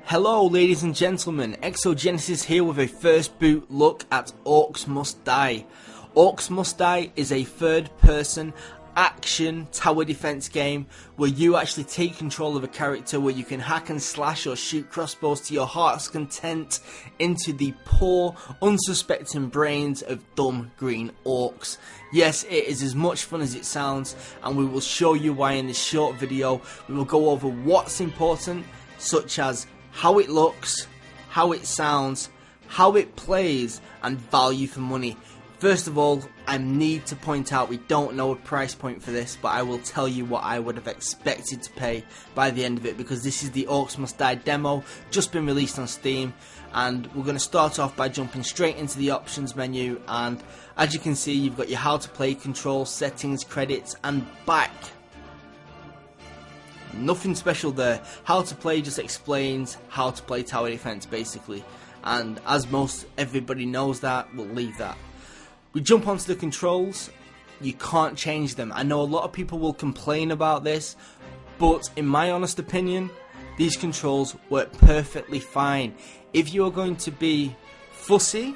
Hello ladies and gentlemen, Exogenesis here with a first boot look at Orcs Must Die. Orcs Must Die is a third person action tower defense game where you actually take control of a character, where you can hack and slash or shoot crossbows to your heart's content into the poor, unsuspecting brains of dumb green orcs. Yes, it is as much fun as it sounds, and we will show you why in this short video. We will go over what's important, such as how it looks, how it sounds, how it plays, and value for money. First of all, I need to point out we don't know a price point for this, but I will tell you what I would have expected to pay by the end of it, because this is the Orcs Must Die demo, just been released on Steam, and we're going to start off by jumping straight into the options menu, and as you can see, you've got your how to play, control, settings, credits, and back. Nothing special there. How to play just explains how to play tower defense basically, and as most everybody knows that, we'll leave that. We jump onto the controls. You can't change them. I know a lot of people will complain about this, but in my honest opinion, these controls work perfectly fine. If you are going to be fussy,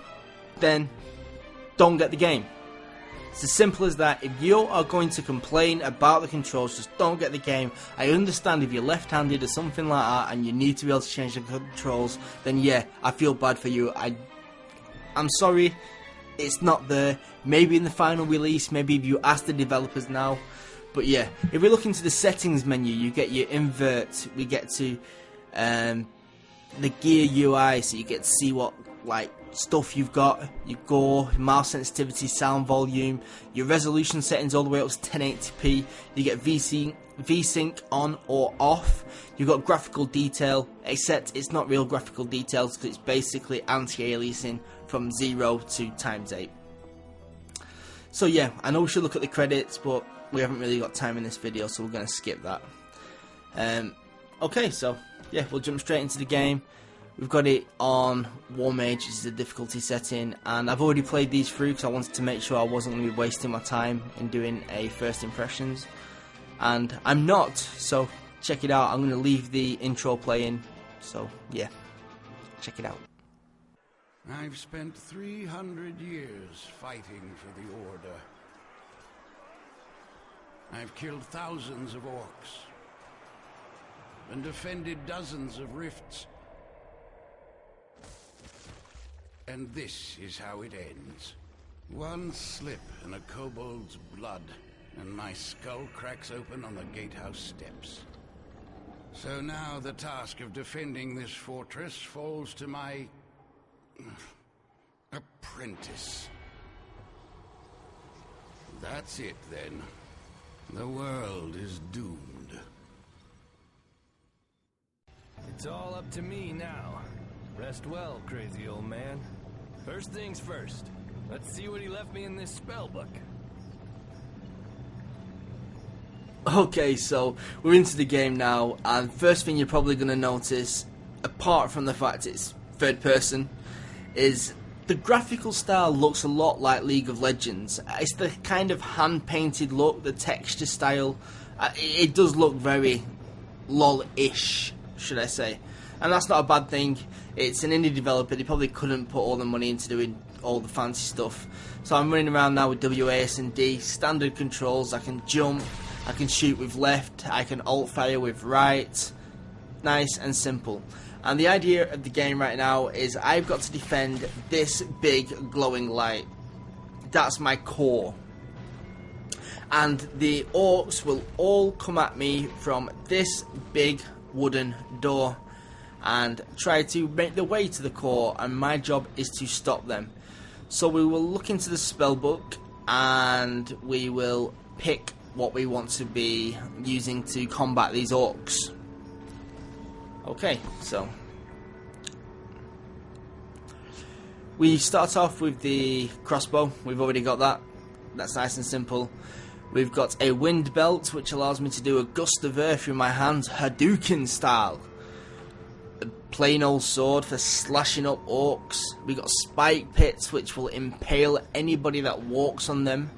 then don't get the game. It's as simple as that. If you are going to complain about the controls, just don't get the game. I understand if you're left-handed or something like that and you need to be able to change the controls, then yeah, I feel bad for you. I'm sorry, it's not there. Maybe in the final release, maybe if you ask the developers now. But yeah, if we look into the settings menu, you get your invert, we get to the gear UI, so you get to see what stuff you've got, your gore, mouse sensitivity, sound volume, your resolution settings all the way up to 1080p. You get VSync on or off. You've got graphical detail, except it's not real graphical details because it's basically anti-aliasing from 0 to ×8. So yeah, I know we should look at the credits, but we haven't really got time in this video, so we're going to skip that. Okay, so yeah, we'll jump straight into the game. We've got it on War Mage, which is the difficulty setting, and I've already played these through because I wanted to make sure I wasn't going to be wasting my time in doing a first impressions, and I'm not, so check it out. I'm going to leave the intro playing, so yeah, check it out. I've spent 300 years fighting for the Order. I've killed thousands of orcs and defended dozens of rifts. And this is how it ends. One slip in a kobold's blood, and my skull cracks open on the gatehouse steps. So now the task of defending this fortress falls to my apprentice. That's it then. The world is doomed. It's all up to me now. Rest well, crazy old man. First things first. Let's see what he left me in this spellbook. Okay, so we're into the game now, and first thing you're probably going to notice, apart from the fact it's third person, is the graphical style looks a lot like League of Legends. It's the kind of hand-painted look, the texture style. It does look very LOL-ish, should I say. And that's not a bad thing. It's an indie developer. They probably couldn't put all the money into doing all the fancy stuff. So I'm running around now with WAS and D, standard controls. I can jump, I can shoot with left, I can alt fire with right. Nice and simple. And the idea of the game right now is I've got to defend this big glowing light. That's my core. And the orcs will all come at me from this big wooden door and try to make their way to the core, and my job is to stop them. So we will look into the spellbook and we will pick what we want to be using to combat these orcs. Okay, so we start off with the crossbow. We've already got that. That's nice and simple. We've got a wind belt, which allows me to do a gust of air through my hands, Hadouken style. A plain old sword for slashing up orcs. We've got spike pits, which will impale anybody that walks on them.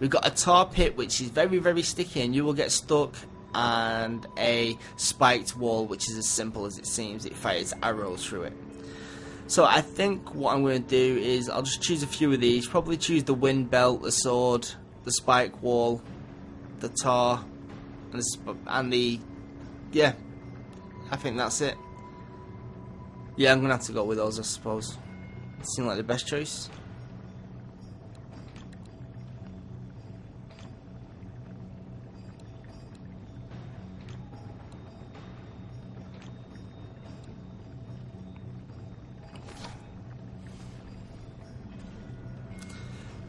We've got a tar pit, which is very, very sticky, and you will get stuck and a spiked wall, which is as simple as it seems. It fires arrows through it. So I think what I'm going to do is I'll just choose a few of these. Probably choose the wind belt, the sword, the spike wall, the tar, and the yeah. I think that's it. Yeah, I'm going to have to go with those, I suppose. Seem like the best choice.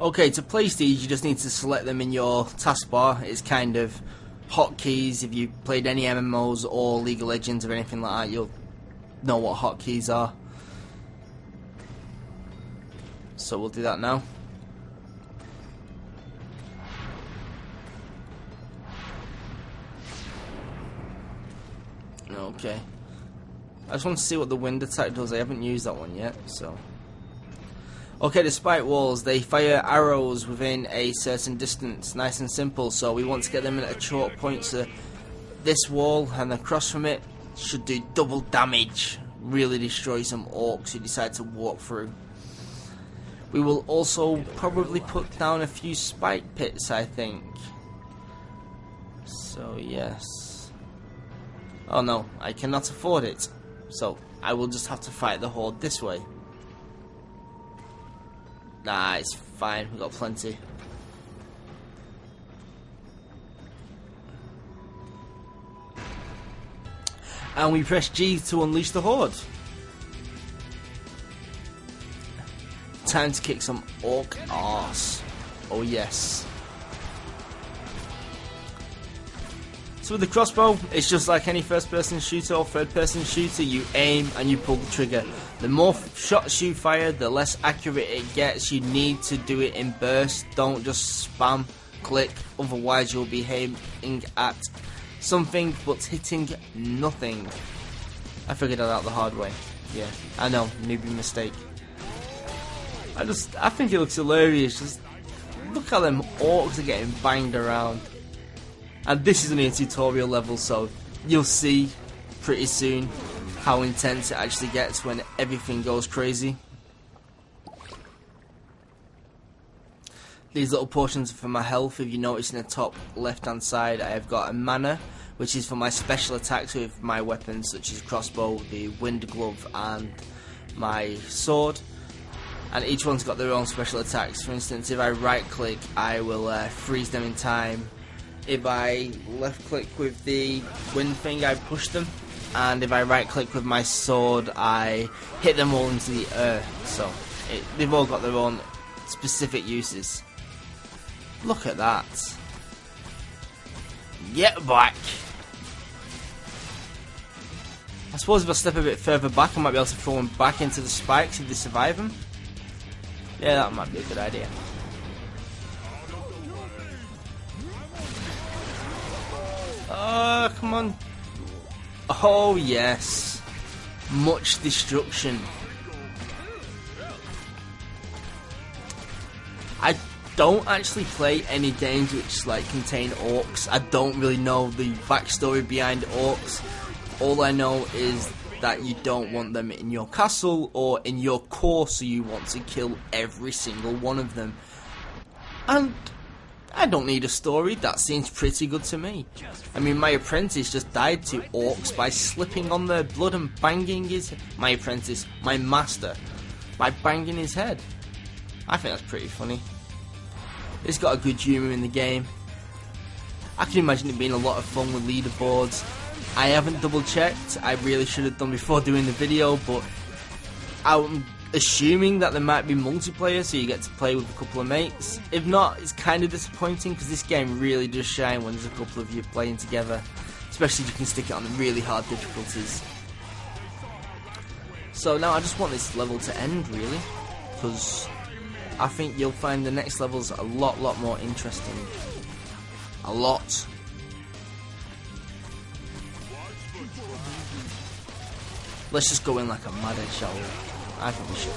Okay, to place these, you just need to select them in your taskbar. It's kind of hotkeys. If you played any MMOs or League of Legends or anything like that, you'll know what hotkeys are. So we'll do that now. Okay. I just want to see what the wind attack does. I haven't used that one yet, so. Okay, the spike walls, they fire arrows within a certain distance, nice and simple, so we want to get them at a short point, so this wall and across from it should do double damage, really destroy some orcs who decide to walk through. We will also probably put down a few spike pits, I think. So yes. Oh no, I cannot afford it, so I will just have to fight the horde this way. Nah, it's fine, we've got plenty. And we press G to unleash the horde. Time to kick some orc arse. Oh yes. So with the crossbow, it's just like any first-person shooter or third-person shooter. You aim and you pull the trigger. The more shots you fire, the less accurate it gets. You need to do it in bursts. Don't just spam click, otherwise you'll be aiming at something but hitting nothing. I figured that out the hard way. Yeah, I know, newbie mistake. I think it looks hilarious. Just look how them orcs are getting banged around. And this is only a tutorial level, so you'll see pretty soon how intense it actually gets when everything goes crazy. These little portions are for my health. If you notice in the top left hand side, I have got a mana, which is for my special attacks with my weapons such as crossbow, the wind glove and my sword. And each one's got their own special attacks. For instance, if I right click, I will freeze them in time. If I left click with the wind thing, I push them. And if I right click with my sword, I hit them all into the earth. So they've all got their own specific uses. Look at that. Get back. I suppose if I step a bit further back, I might be able to throw them back into the spikes if they survive them. Yeah, that might be a good idea. Oh, come on. Oh, yes. Much destruction. I don't actually play any games which like contain orcs. I don't really know the backstory behind orcs. All I know is that you don't want them in your castle or in your core, so you want to kill every single one of them. And I don't need a story, that seems pretty good to me. I mean, my apprentice just died to orcs by slipping on their blood and banging my master, by banging his head. I think that's pretty funny. It's got a good humour in the game. I can imagine it being a lot of fun with leaderboards. I haven't double checked, I really should have done before doing the video, but I'm assuming that there might be multiplayer, so you get to play with a couple of mates. If not, it's kind of disappointing, because this game really does shine when there's a couple of you playing together, especially if you can stick it on the really hard difficulties. So now I just want this level to end, really, because I think you'll find the next levels a lot more interesting. A lot. Let's just go in like a madhead, shall we? I think we should.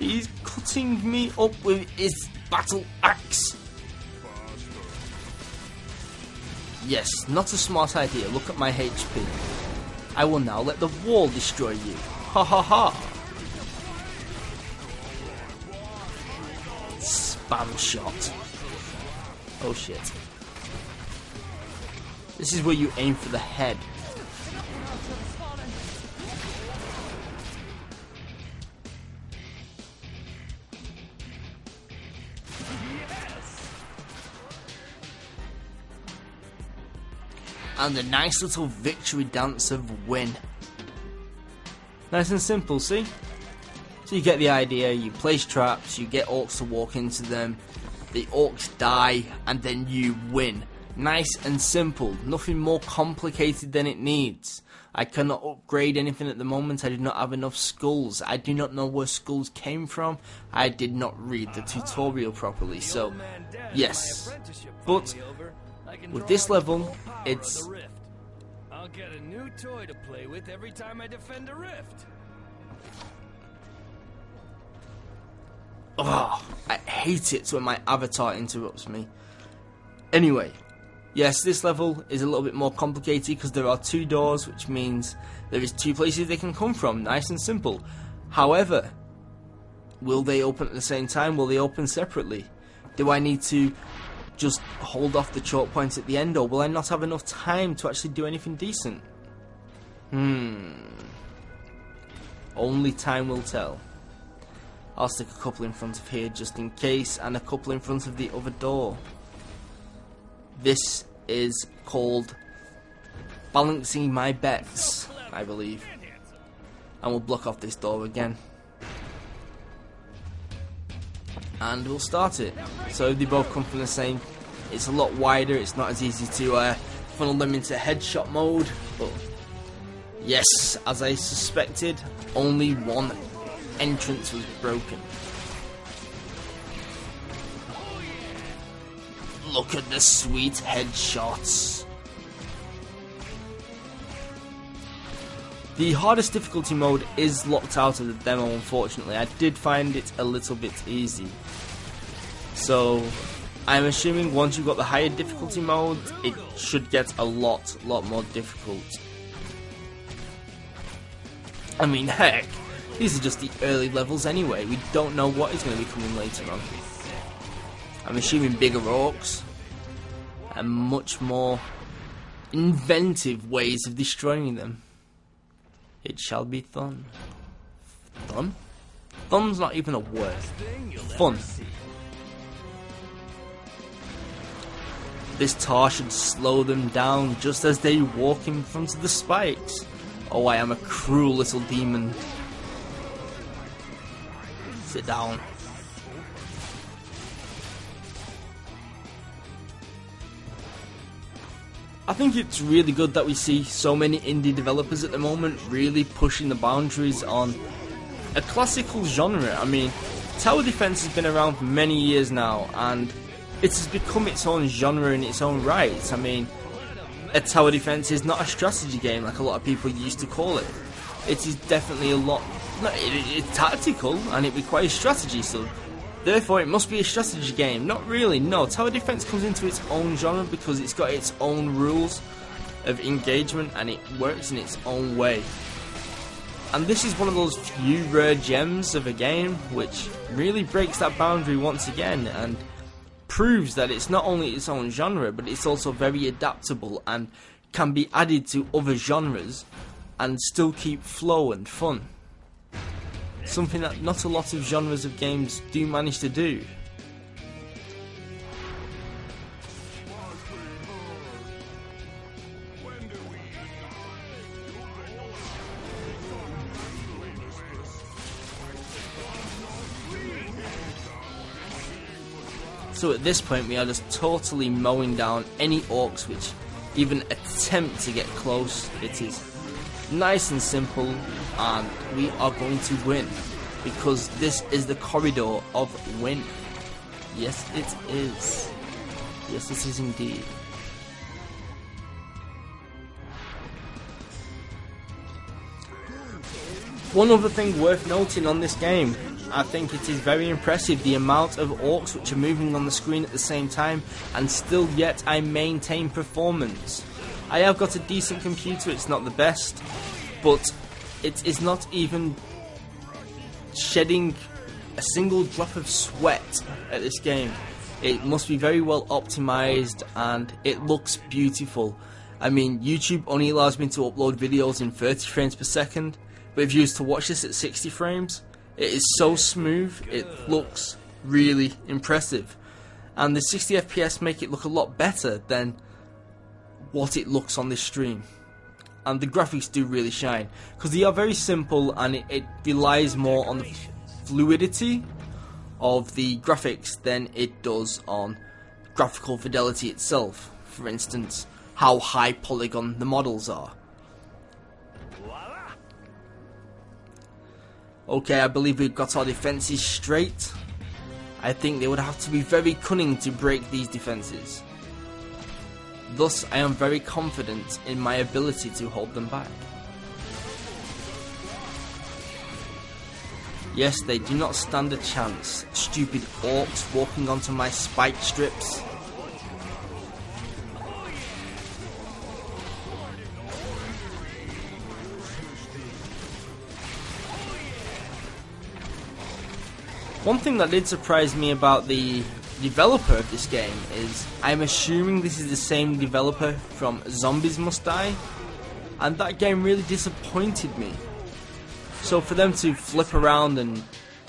He's cutting me up with his battle axe. Yes, not a smart idea. Look at my HP. I will now let the wall destroy you. Ha ha ha. Spam shot. Oh shit. This is where you aim for the head. And a nice little victory dance of win. Nice and simple, see? So you get the idea, you place traps, you get orcs to walk into them, the orcs die, and then you win. Nice and simple, nothing more complicated than it needs. I cannot upgrade anything at the moment, I do not have enough skulls, I do not know where skulls came from, I did not read the tutorial properly, so yes. But with this level, it's... I'll get a new toy to play with every time I defend a rift. Oh, I hate it when my avatar interrupts me. Anyway, yes, this level is a little bit more complicated because there are 2 doors, which means there is 2 places they can come from. Nice and simple. However, will they open at the same time? Will they open separately? Do I need to just hold off the choke points at the end, or will I not have enough time to actually do anything decent? Only time will tell. I'll stick a couple in front of here just in case, and a couple in front of the other door. This is called balancing my bets, I believe. And we'll block off this door again. And we'll start it. So they both come from the same. It's a lot wider, it's not as easy to funnel them into headshot mode, but yes, as I suspected, only one entrance was broken. Look at the sweet headshots. The hardest difficulty mode is locked out of the demo, unfortunately. I did find it a little bit easy. So I'm assuming once you've got the higher difficulty mode, it should get a lot more difficult. I mean, heck, these are just the early levels anyway. We don't know what is going to be coming later on. I'm assuming bigger orcs and much more inventive ways of destroying them. It shall be fun. Fun? Fun's not even a word. Fun. This tar should slow them down just as they walk in front of the spikes. Oh, I am a cruel little demon. Sit down. I think it's really good that we see so many indie developers at the moment really pushing the boundaries on a classical genre. I mean, tower defense has been around for many years now, and it has become its own genre in its own right. I mean, a tower defense is not a strategy game like a lot of people used to call it. It is definitely a lot... No, it's tactical, and it requires strategy, so therefore it must be a strategy game. Not really, no. Tower defense comes into its own genre because it's got its own rules of engagement and it works in its own way. And this is one of those few rare gems of a game which really breaks that boundary once again and proves that it's not only its own genre, but it's also very adaptable and can be added to other genres and still keep flow and fun. Something that not a lot of genres of games do manage to do. So at this point we are just totally mowing down any orcs which even attempt to get close. It is nice and simple, and we are going to win because this is the corridor of win. Yes, it is. Yes, it is indeed. One other thing worth noting on this game, I think it is very impressive the amount of orcs which are moving on the screen at the same time, and still yet I maintain performance. I have got a decent computer, it's not the best, but it is not even shedding a single drop of sweat at this game. It must be very well optimized and it looks beautiful. I mean, YouTube only allows me to upload videos in 30 frames per second, but if you was to watch this at 60 frames, it is so smooth, it looks really impressive. And the 60 FPS make it look a lot better than what it looks on this stream. And the graphics do really shine, because they are very simple and it relies more on the fluidity of the graphics than it does on graphical fidelity itself. For instance, how high polygon the models are. Okay, I believe we've got our defenses straight. I think they would have to be very cunning to break these defenses. Thus, I am very confident in my ability to hold them back. Yes, they do not stand a chance. Stupid orcs walking onto my spike strips. One thing that did surprise me about the developer of this game is I'm assuming this is the same developer from Zombies Must Die, and that game really disappointed me. So for them to flip around and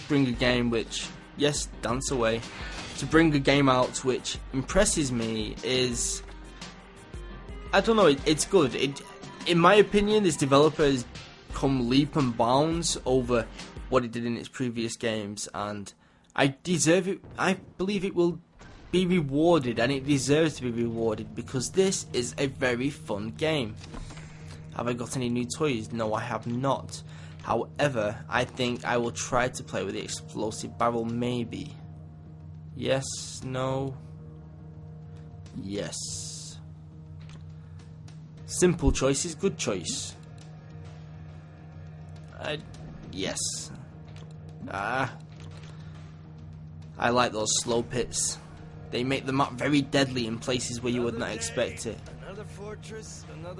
bring a game which, yes, dance away, to bring a game out which impresses me is, I don't know, it's good. In my opinion, this developer has come leap and bounds over what it did in its previous games, and I deserve it. I believe it will be rewarded, and it deserves to be rewarded, because this is a very fun game. Have I got any new toys? No, I have not. However, I think I will try to play with the explosive barrel, maybe. Yes, no, yes. Simple choice is good choice. Yes. I like those slow pits. They make the map very deadly in places where you would not expect it.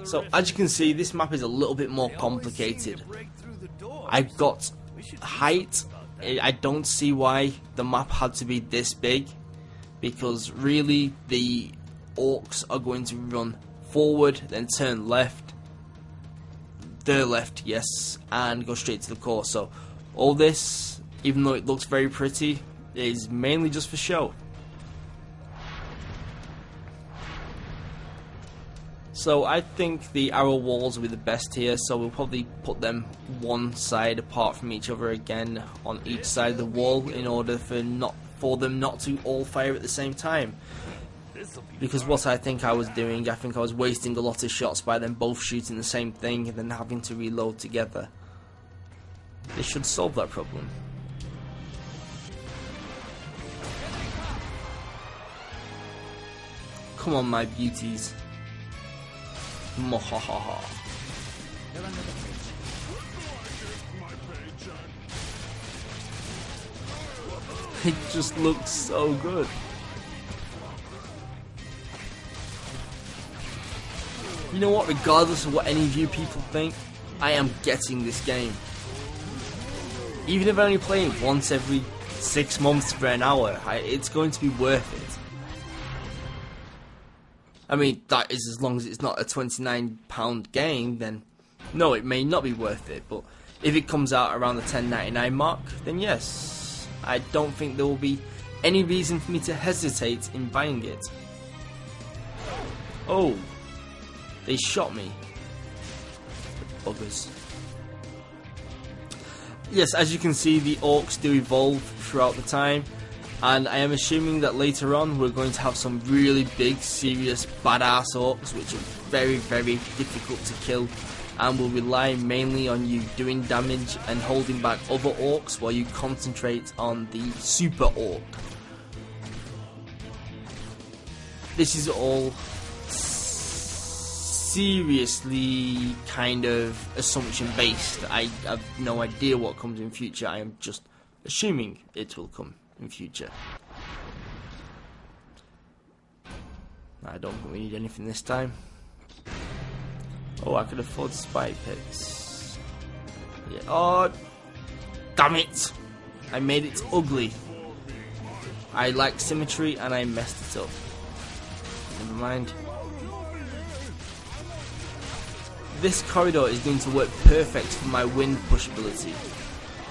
So as you can see, this map is a little bit more complicated. I've got height. I don't see why the map had to be this big, because really the orcs are going to run forward, then turn left, their left, yes, and go straight to the core. So all this, even though it looks very pretty, is mainly just for show. So I think the arrow walls will be the best here, so we'll probably put them one side apart from each other again on each side of the wall, in order for them not to all fire at the same time. Because what I think I was doing, I think I was wasting a lot of shots by them both shooting the same thing and then having to reload together. This should solve that problem. Come on, my beauties. Mohahaha. It just looks so good. You know what, regardless of what any of you people think, I am getting this game. Even if I only play it once every 6 months for an hour, it's going to be worth it. I mean, that is as long as it's not a £29 game, then no, it may not be worth it. But if it comes out around the $10.99 mark, then yes, I don't think there will be any reason for me to hesitate in buying it. Oh, they shot me. The buggers. Yes, as you can see, the orcs do evolve throughout the time. And I am assuming that later on we're going to have some really big, serious, badass orcs, which are very, very difficult to kill, and will rely mainly on you doing damage and holding back other orcs while you concentrate on the super orc. This is all seriously kind of assumption based. I have no idea what comes in future. I am just assuming it will come in future. I don't think we need anything this time. Oh, I could afford spike pits. Yeah. Oh, damn it! I made it ugly. I like symmetry and I messed it up. Never mind. This corridor is going to work perfect for my wind push ability.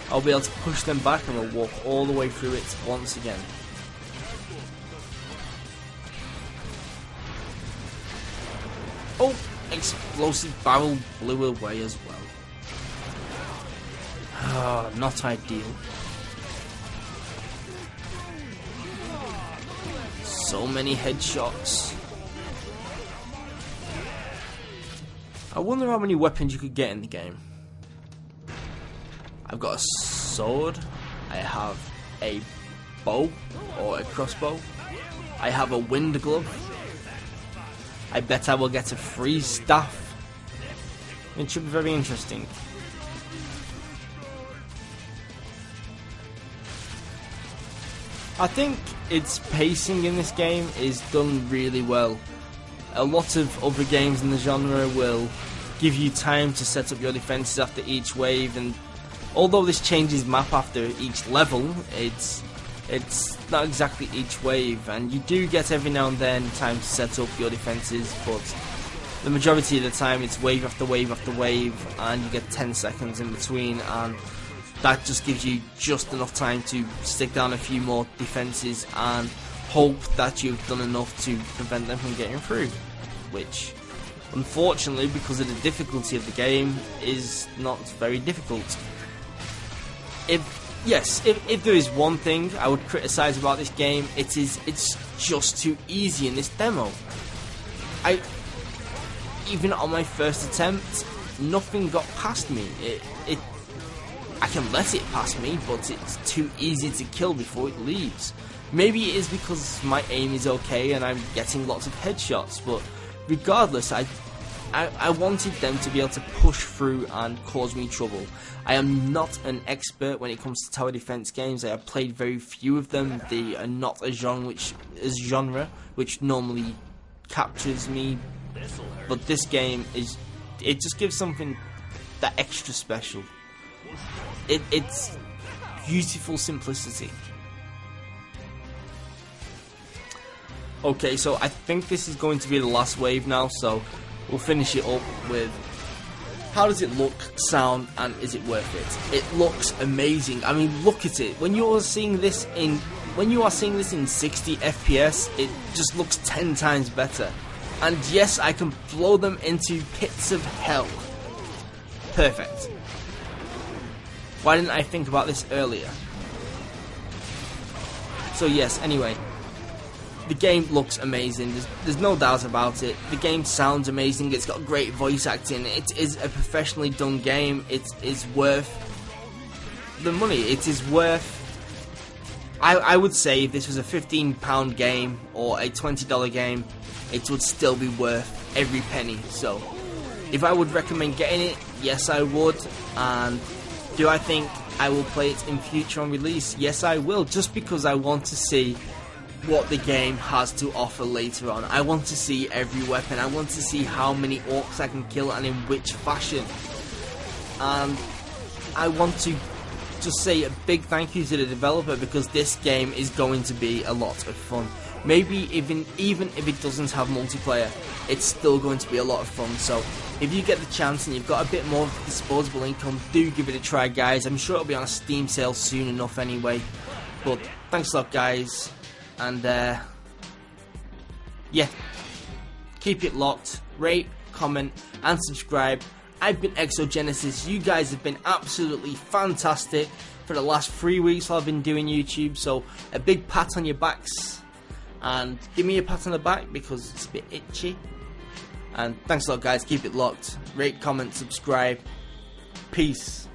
I'll be able to push them back and we'll walk all the way through it once again. Oh, explosive barrel blew away as well. Ah, not ideal. So many headshots. I wonder how many weapons you could get in the game. I've got a sword. I have a bow or a crossbow. I have a wind glove. I bet I will get a free staff. It should be very interesting. I think its pacing in this game is done really well. A lot of other games in the genre will give you time to set up your defenses after each wave, and although this changes map after each level, it's not exactly each wave, and you do get every now and then time to set up your defenses, but the majority of the time it's wave after wave after wave, and you get 10 seconds in between, and that just gives you just enough time to stick down a few more defenses and hope that you've done enough to prevent them from getting through, which unfortunately, because of the difficulty of the game, is not very difficult. If there is one thing I would criticise about this game, it's just too easy in this demo. Even on my first attempt, nothing got past me. I can let it pass me, but it's too easy to kill before it leaves. Maybe it is because my aim is okay and I'm getting lots of headshots, but regardless, I wanted them to be able to push through and cause me trouble. I am not an expert when it comes to tower defense games. I have played very few of them. They are not a genre which normally captures me. But this game it just gives something that extra special. It's beautiful simplicity. Okay, so I think this is going to be the last wave now, so we'll finish it up with how does it look, sound, and is it worth it? It looks amazing. I mean, look at it. When you are seeing this in 60 FPS, it just looks 10 times better. And yes, I can blow them into pits of hell. Perfect. Why didn't I think about this earlier? So yes, anyway, the game looks amazing. There's no doubt about it. The game sounds amazing. It's got great voice acting. It is a professionally done game. It is worth the money. It is worth... I would say if this was a £15 game or a $20 game, it would still be worth every penny. So, if I would recommend getting it, yes I would. And do I think I will play it in future on release? Yes I will, just because I want to see what the game has to offer later on. I want to see every weapon. I want to see how many orcs I can kill and in which fashion. And I want to just say a big thank you to the developer, because this game is going to be a lot of fun. Maybe even if it doesn't have multiplayer, it's still going to be a lot of fun. So if you get the chance and you've got a bit more disposable income, do give it a try, guys. I'm sure it'll be on a Steam sale soon enough anyway. But thanks a lot, guys. And yeah, keep it locked, rate, comment, and subscribe. I've been Exogenesis. You guys have been absolutely fantastic for the last 3 weeks while I've been doing YouTube. So a big pat on your backs, and give me a pat on the back because it's a bit itchy. And thanks a lot, guys. Keep it locked, rate, comment, subscribe. Peace.